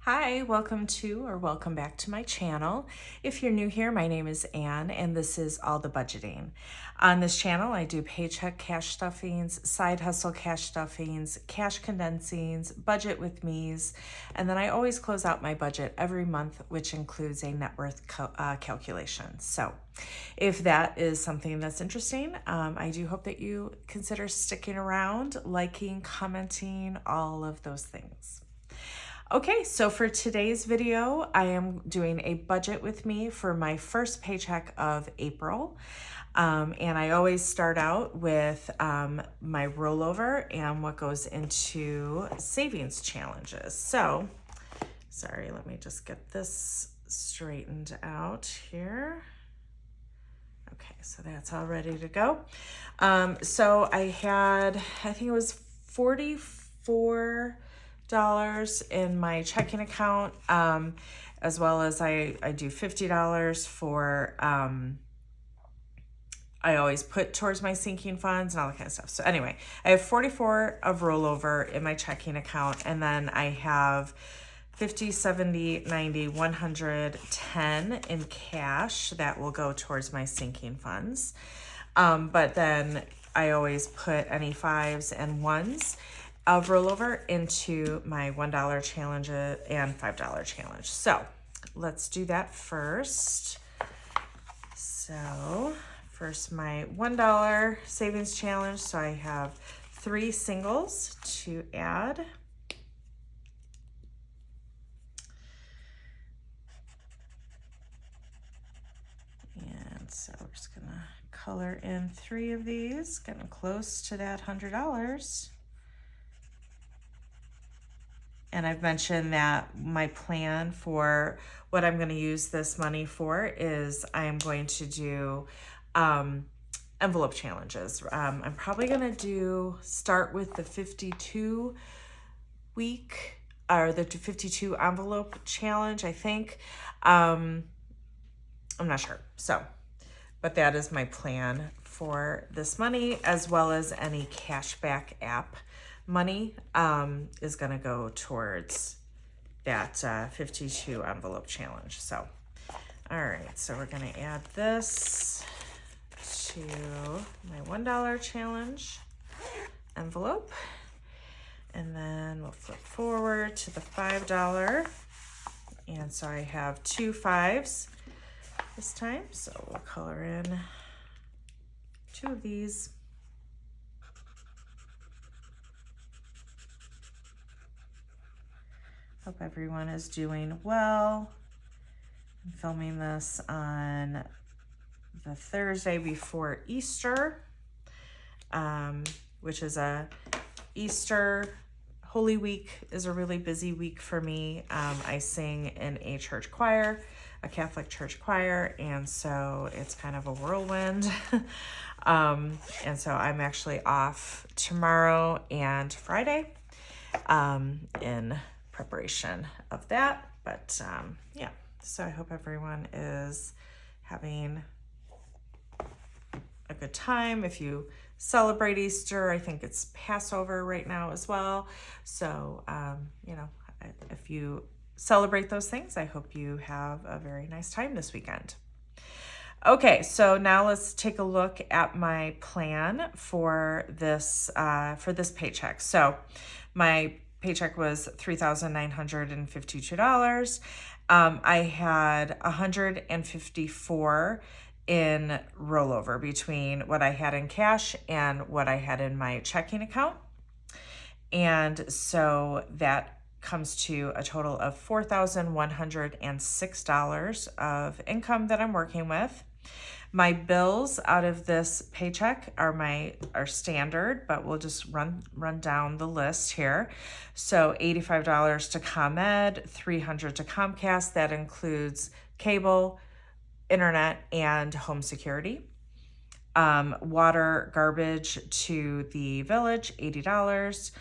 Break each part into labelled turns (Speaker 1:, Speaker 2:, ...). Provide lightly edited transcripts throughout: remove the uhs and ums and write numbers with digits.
Speaker 1: Hi, welcome back to my channel. If you're new here, my name is Anne and this is All the Budgeting. On this channel, I do paycheck cash stuffings, side hustle cash stuffings, cash condensings, budget with me's, and then I always close out my budget every month, which includes a net worth calculation. So if that is something that's interesting, I do hope that you consider sticking around, liking, commenting, all of those things. Okay, so for today's video, I am doing a budget with me for my first paycheck of April. And I always start out with my rollover and what goes into savings challenges. So, sorry, let me just get this straightened out here. Okay, so that's all ready to go. So I think it was 44 in my checking account, as well as I do $50 for I always put towards my sinking funds and all that kind of stuff. So anyway, I have 44 of rollover in my checking account, and then I have 50, 70, 90, 110 in cash that will go towards my sinking funds. But then I always put any 5s and 1s of rollover into my $1 challenge and $5 challenge. So let's do that first. So first, my $1 savings challenge. So I have 3 singles to add. And so we're just gonna color in 3 of these, getting close to that $100. And I've mentioned that my plan for what I'm going to use this money for is I am going to do envelope challenges. I'm probably going to start with the 52 week or the 52 envelope challenge, I think. I'm not sure. So, but that is my plan for this money, as well as any cashback app money is going to go towards that 52 envelope challenge. So, all right, so we're going to add this to my $1 challenge envelope, and then we'll flip forward to the $5. And so I have 2 5s this time, so we'll color in 2 of these. Hope everyone is doing well. I'm filming this on the Thursday before Easter, which is Easter Holy Week is a really busy week for me. I sing in a church choir, a Catholic church choir, and so it's kind of a whirlwind. And so I'm actually off tomorrow and Friday in preparation of that. But yeah, so I hope everyone is having a good time. If you celebrate Easter, I think it's Passover right now as well. So, you know, if you celebrate those things, I hope you have a very nice time this weekend. Okay, so now let's take a look at my plan for this paycheck. So my paycheck was $3,952. I had $154 in rollover between what I had in cash and what I had in my checking account. And so that comes to a total of $4,106 of income that I'm working with. My bills out of this paycheck are standard, but we'll just run down the list here. So $85 to ComEd, $300 to Comcast. That includes cable, internet, and home security. Water, garbage to the village, $80.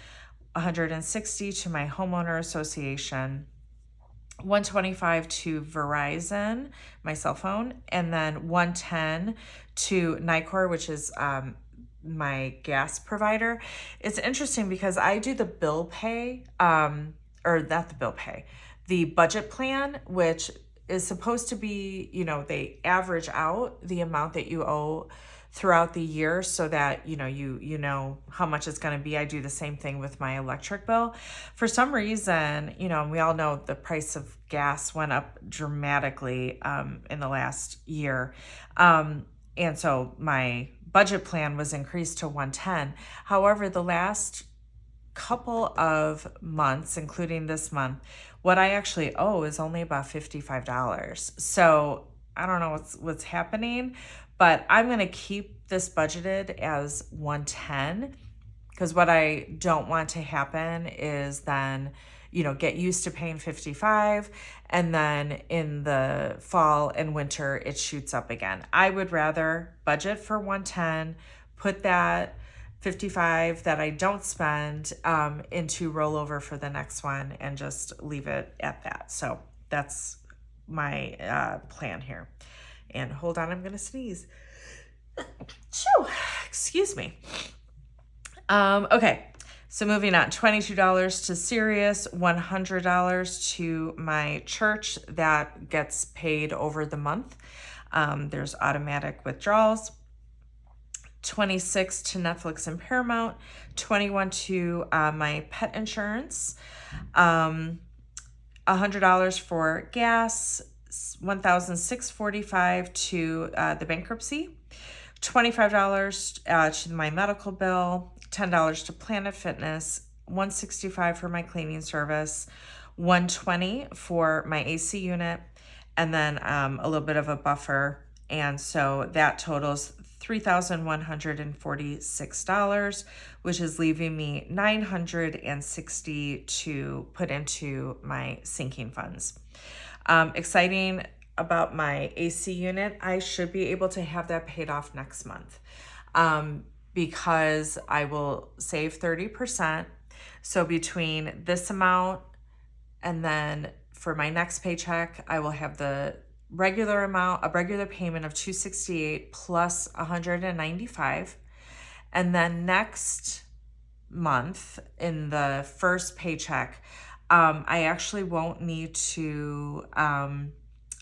Speaker 1: $160 to my homeowner association. $125 to Verizon, my cell phone, and then $110 to Nicor, which is my gas provider. It's interesting because I do the bill pay, or not the bill pay, the budget plan, which is supposed to be, they average out the amount that you owe throughout the year so that you know how much it's going to be. I do the same thing with my electric bill. For some reason, we all know the price of gas went up dramatically in the last year, and so my budget plan was increased to 110. However, the last couple of months, including this month, what I actually owe is only about $55. So I don't know what's happening, but I'm going to keep this budgeted as 110, because what I don't want to happen is then, get used to paying 55, and then in the fall and winter it shoots up again. I would rather budget for 110, put that 55 that I don't spend into rollover for the next one, and just leave it at that. So that's my plan here. And hold on, I'm going to sneeze. Shoo, excuse me. Okay, so moving on, $22 to Sirius, $100 to my church. That gets paid over the month. There's automatic withdrawals. 26 to Netflix and Paramount, 21 to my pet insurance, $100 for gas, $1,645 to the Bankruptcy, $25 to my medical bill, $10 to Planet Fitness, $165 for my cleaning service, $120 for my AC unit, and then a little bit of a buffer. And so that totals $3,146, which is leaving me $960 to put into my sinking funds. Exciting about my AC unit, I should be able to have that paid off next month, because I will save 30%. So between this amount and then for my next paycheck, I will have the regular amount, a regular payment of $268 plus $195. And then next month in the first paycheck, I actually won't need to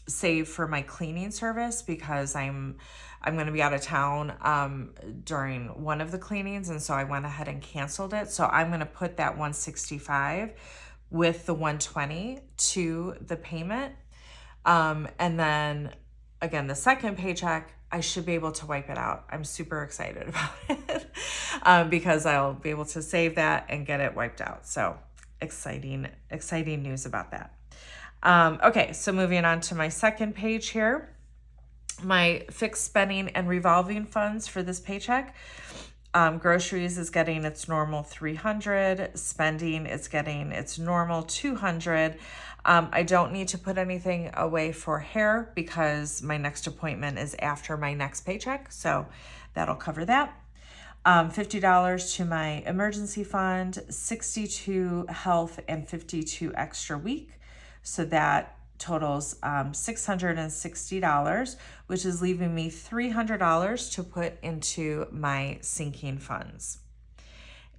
Speaker 1: save for my cleaning service, because I'm going to be out of town during one of the cleanings, and so I went ahead and canceled it. So I'm going to put that $165 with the $120 to the payment. And then again, the second paycheck, I should be able to wipe it out. I'm super excited about it because I'll be able to save that and get it wiped out. So exciting news about that. Okay, so moving on to my second page here, my fixed spending and revolving funds for this paycheck. Groceries is getting its normal $300. Spending is getting its normal $200. I don't need to put anything away for hair because my next appointment is after my next paycheck, so that'll cover that. $50 to my emergency fund, $60 to health, and $50 to extra week. So that totals $660, which is leaving me $300 to put into my sinking funds.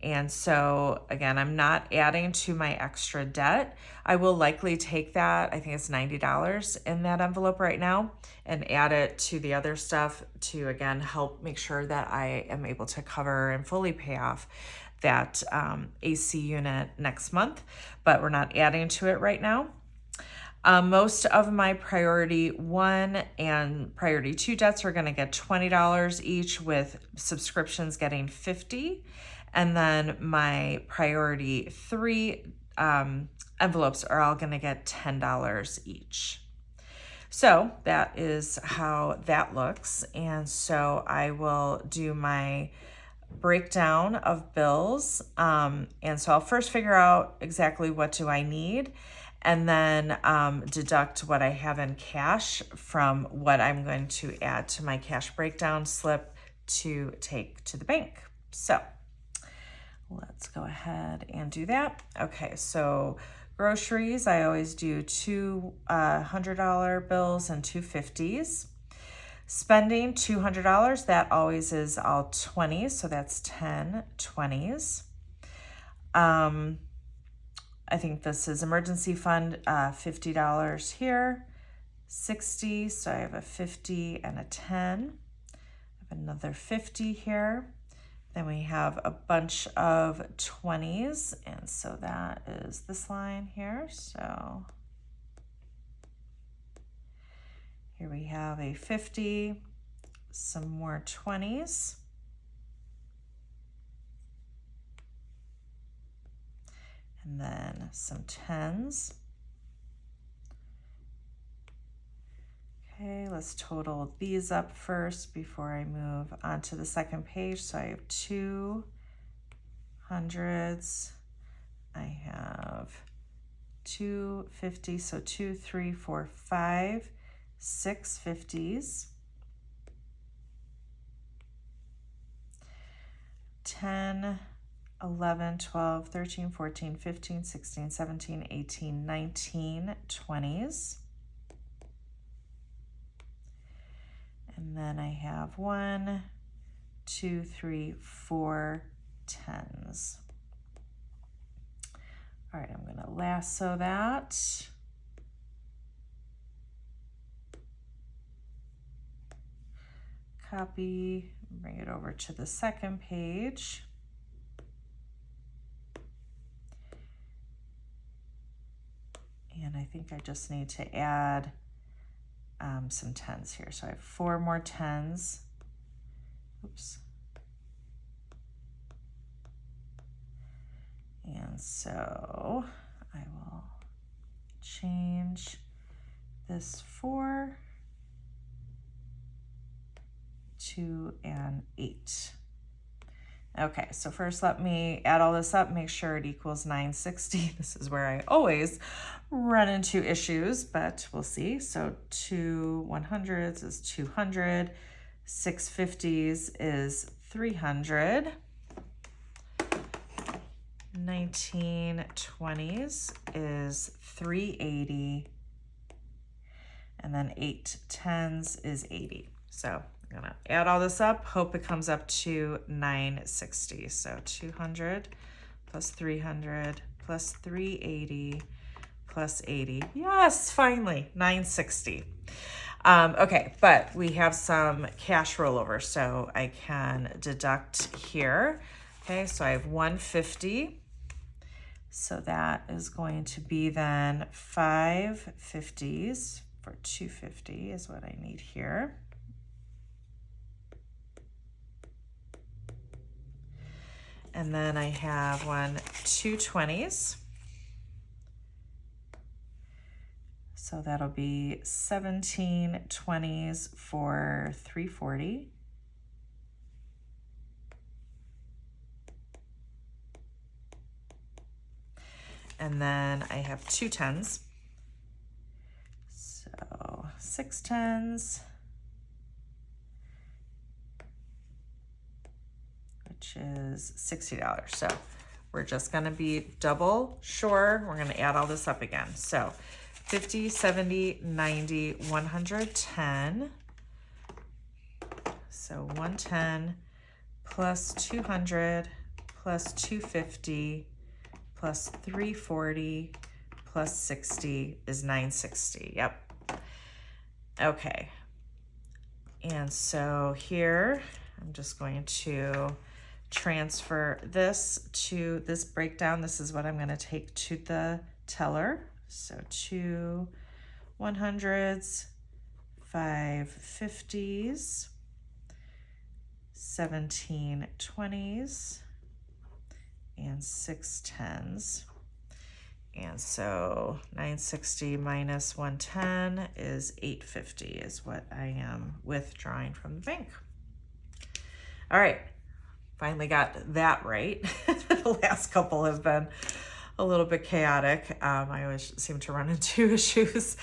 Speaker 1: And so again, I'm not adding to my extra debt. I will likely take that, I think it's $90 in that envelope right now, and add it to the other stuff to, again, help make sure that I am able to cover and fully pay off that AC unit next month, but we're not adding to it right now. Most of my priority 1 and priority 2 debts are going to get $20 each, with subscriptions getting $50. And then my priority 3 envelopes are all going to get $10 each. So that is how that looks. And so I will do my breakdown of bills. And so I'll first figure out exactly what do I need, and then deduct what I have in cash from what I'm going to add to my cash breakdown slip to take to the bank. So let's go ahead and do that. Okay, so groceries, I always do two $100 bills and two 50s. Spending, $200, that always is all 20s, so that's 10 20s. I think this is emergency fund, $50 here, 60, so I have a 50 and a 10. I have another 50 here. Then we have a bunch of 20s, and so that is this line here. So here we have a 50, some more 20s, and then some 10s. Okay, let's total these up first before I move on to the second page. So I have 2 hundreds, I have 2 50s, so 2, 3, 4, 5, 6 50s, 10, 11, 12, 13, 14, 15, 16, 17, 18, 19 20s. And then I have 1, 2, 3, 4 10s. All right, I'm going to lasso that. Copy, bring it over to the second page. And I think I just need to add some 10s here. So I have 4 more 10s. Oops. And so I will change this 4 to an 8. Okay, so first let me add all this up, make sure it equals 960. This is where I always run into issues, but we'll see. So 2 100s is 200, 6 50s is 300, 19 20s is 380, and then 8 10s is 80. So I'm gonna add all this up, hope it comes up to 960. So 200 plus 300 plus 380 plus 80. Yes, finally, 960. Okay, but we have some cash rollover, so I can deduct here. Okay, so I have 150. So that is going to be then 5 50s for 250 is what I need here. And then I have 2 20s. So that'll be 17 20s for 340. And then I have 2 10s. So 6 10s. Which is $60. So we're just going to be double sure. We're going to add all this up again. So 50, 70, 90, 110. So 110 plus 200 plus 250 plus 340 plus 60 is 960. Yep. Okay. And so here I'm just going to transfer this to this breakdown. This is what I'm going to take to the teller. So 2 100s, 5 50s, 17 20s, and 6 10s. And so 960 minus 110 is 850 is what I am withdrawing from the bank. All right. Finally got that right. The last couple have been a little bit chaotic. I always seem to run into issues.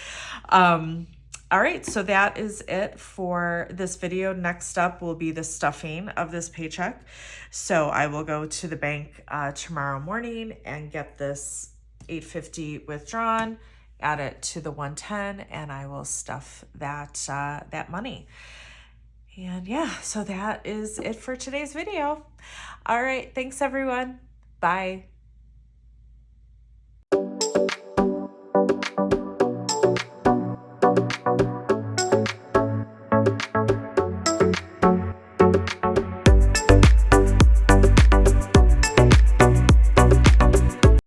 Speaker 1: All right, so that is it for this video. Next up will be the stuffing of this paycheck. So I will go to the bank tomorrow morning and get this $850 withdrawn, add it to the 110, and I will stuff that that money. And yeah, so that is it for today's video. All right, thanks everyone. Bye.